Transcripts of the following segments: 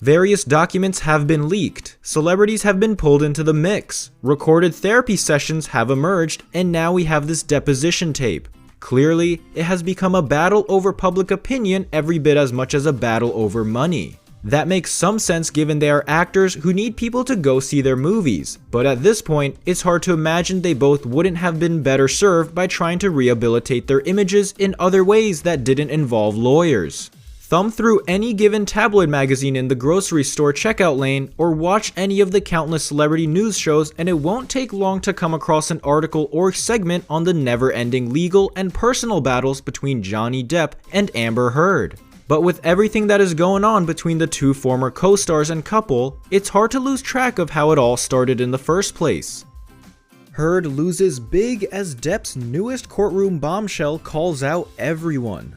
Various documents have been leaked, celebrities have been pulled into the mix, recorded therapy sessions have emerged, and now we have this deposition tape. Clearly, it has become a battle over public opinion every bit as much as a battle over money. That makes some sense given they are actors who need people to go see their movies, but at this point, it's hard to imagine they both wouldn't have been better served by trying to rehabilitate their images in other ways that didn't involve lawyers. Thumb through any given tabloid magazine in the grocery store checkout lane, or watch any of the countless celebrity news shows, and it won't take long to come across an article or segment on the never-ending legal and personal battles between Johnny Depp and Amber Heard. But with everything that is going on between the two former co-stars and couple, it's hard to lose track of how it all started in the first place. Heard loses big as Depp's newest courtroom bombshell calls out everyone.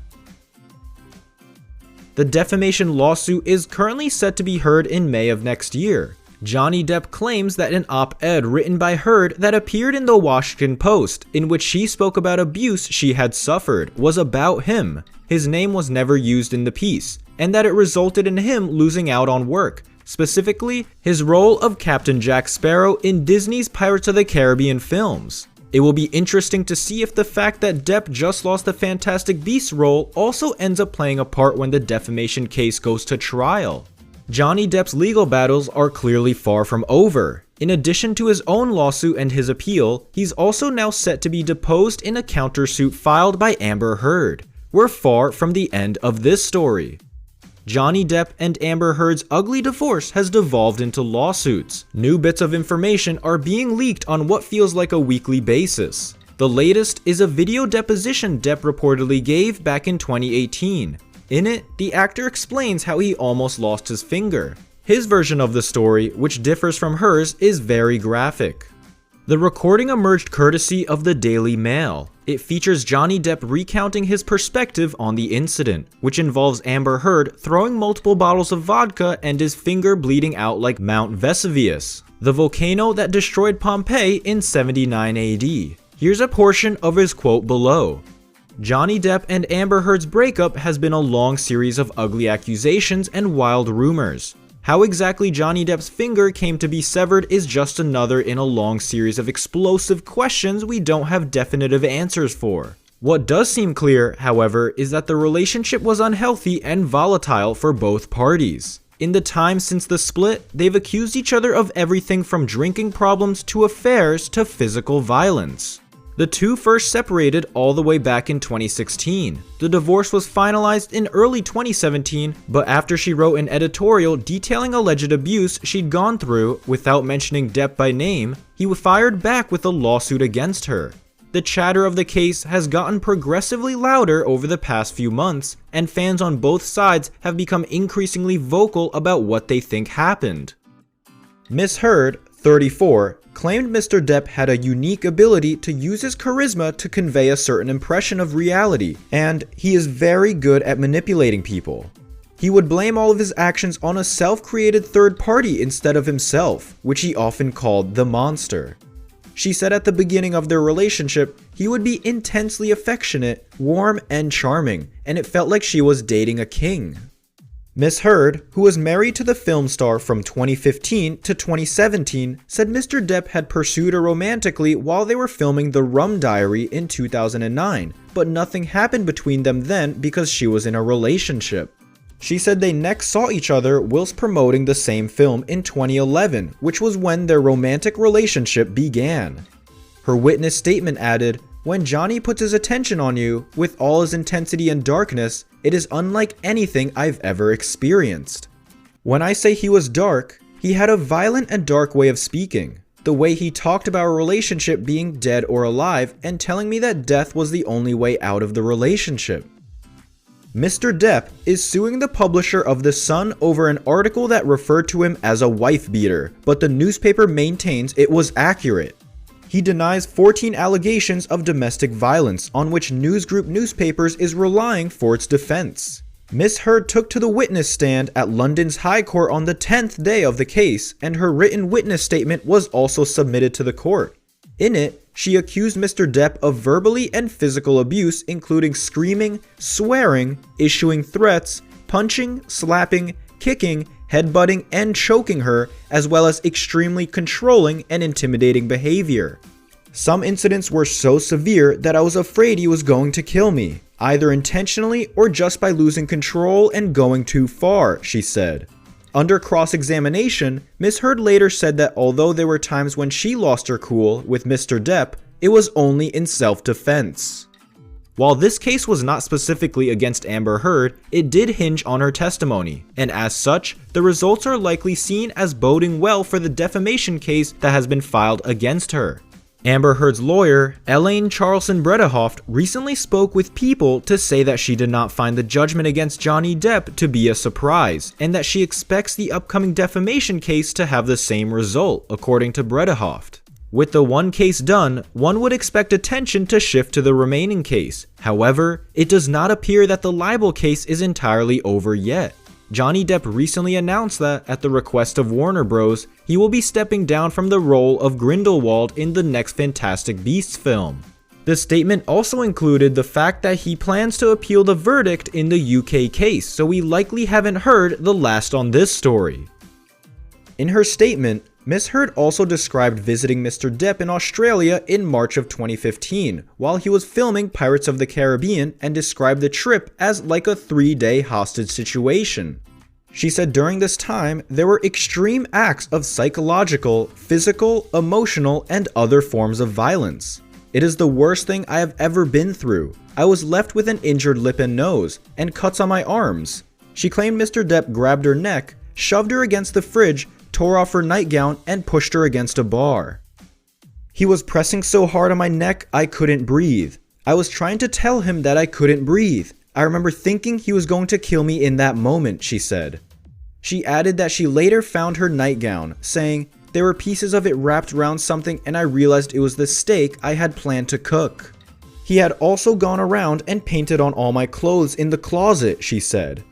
The defamation lawsuit is currently set to be heard in May of next year. Johnny Depp claims that an op-ed written by Heard that appeared in the Washington Post, in which she spoke about abuse she had suffered, was about him. His name was never used in the piece, and that it resulted in him losing out on work, specifically his role of Captain Jack Sparrow in Disney's Pirates of the Caribbean films. It will be interesting to see if the fact that Depp just lost the Fantastic Beasts role also ends up playing a part when the defamation case goes to trial. Johnny Depp's legal battles are clearly far from over. In addition to his own lawsuit and his appeal, he's also now set to be deposed in a countersuit filed by Amber Heard. We're far from the end of this story. Johnny Depp and Amber Heard's ugly divorce has devolved into lawsuits. New bits of information are being leaked on what feels like a weekly basis. The latest is a video deposition Depp reportedly gave back in 2018. In it, the actor explains how he almost lost his finger. His version of the story, which differs from hers, is very graphic. The recording emerged courtesy of the Daily Mail. It features Johnny Depp recounting his perspective on the incident, which involves Amber Heard throwing multiple bottles of vodka and his finger bleeding out like Mount Vesuvius, the volcano that destroyed Pompeii in 79 AD. Here's a portion of his quote below. Johnny Depp and Amber Heard's breakup has been a long series of ugly accusations and wild rumors. How exactly Johnny Depp's finger came to be severed is just another in a long series of explosive questions we don't have definitive answers for. What does seem clear, however, is that the relationship was unhealthy and volatile for both parties. In the time since the split, they've accused each other of everything from drinking problems to affairs to physical violence. The two first separated all the way back in 2016. The divorce was finalized in early 2017, but after she wrote an editorial detailing alleged abuse she'd gone through without mentioning Depp by name, he fired back with a lawsuit against her. The chatter of the case has gotten progressively louder over the past few months, and fans on both sides have become increasingly vocal about what they think happened. Miss Heard, 34, claimed Mr. Depp had a unique ability to use his charisma to convey a certain impression of reality, and he is very good at manipulating people. He would blame all of his actions on a self-created third party instead of himself, which he often called the monster. She said at the beginning of their relationship, he would be intensely affectionate, warm, and charming, and it felt like she was dating a king. Miss Heard, who was married to the film star from 2015 to 2017, said Mr. Depp had pursued her romantically while they were filming The Rum Diary in 2009, but nothing happened between them then because she was in a relationship. She said they next saw each other whilst promoting the same film in 2011, which was when their romantic relationship began. Her witness statement added, "When Johnny puts his attention on you, with all his intensity and darkness, it is unlike anything I've ever experienced. When I say he was dark, he had a violent and dark way of speaking. The way he talked about our relationship being dead or alive and telling me that death was the only way out of the relationship." Mr. Depp is suing the publisher of The Sun over an article that referred to him as a wife beater, but the newspaper maintains it was accurate. He denies 14 allegations of domestic violence on which Newsgroup Newspapers is relying for its defense. Miss Heard took to the witness stand at London's High Court on the 10th day of the case, and her written witness statement was also submitted to the court. In it, she accused Mr. Depp of verbally and physical abuse, including screaming, swearing, issuing threats, punching, slapping, kicking, headbutting and choking her, as well as extremely controlling and intimidating behavior. Some incidents were so severe that I was afraid he was going to kill me, either intentionally or just by losing control and going too far, she said. Under cross-examination, Ms. Heard later said that although there were times when she lost her cool with Mr. Depp, it was only in self-defense. While this case was not specifically against Amber Heard, it did hinge on her testimony, and as such, the results are likely seen as boding well for the defamation case that has been filed against her. Amber Heard's lawyer, Elaine Charlson-Bredehoft, recently spoke with People to say that she did not find the judgment against Johnny Depp to be a surprise, and that she expects the upcoming defamation case to have the same result, according to Bredehoft. With the one case done, one would expect attention to shift to the remaining case. However, it does not appear that the libel case is entirely over yet. Johnny Depp recently announced that, at the request of Warner Bros., he will be stepping down from the role of Grindelwald in the next Fantastic Beasts film. The statement also included the fact that he plans to appeal the verdict in the UK case, so we likely haven't heard the last on this story. In her statement, Ms. Heard also described visiting Mr. Depp in Australia in March of 2015 while he was filming Pirates of the Caribbean, and described the trip as like a 3-day hostage situation. She said during this time, there were extreme acts of psychological, physical, emotional, and other forms of violence. It is the worst thing I have ever been through. I was left with an injured lip and nose, and cuts on my arms. She claimed Mr. Depp grabbed her neck, shoved her against the fridge, tore off her nightgown, and pushed her against a bar. He was pressing so hard on my neck I couldn't breathe. I was trying to tell him that I couldn't breathe. I remember thinking he was going to kill me in that moment, she said. She added that she later found her nightgown, saying, "There were pieces of it wrapped around something and I realized it was the steak I had planned to cook." He had also gone around and painted on all my clothes in the closet, she said.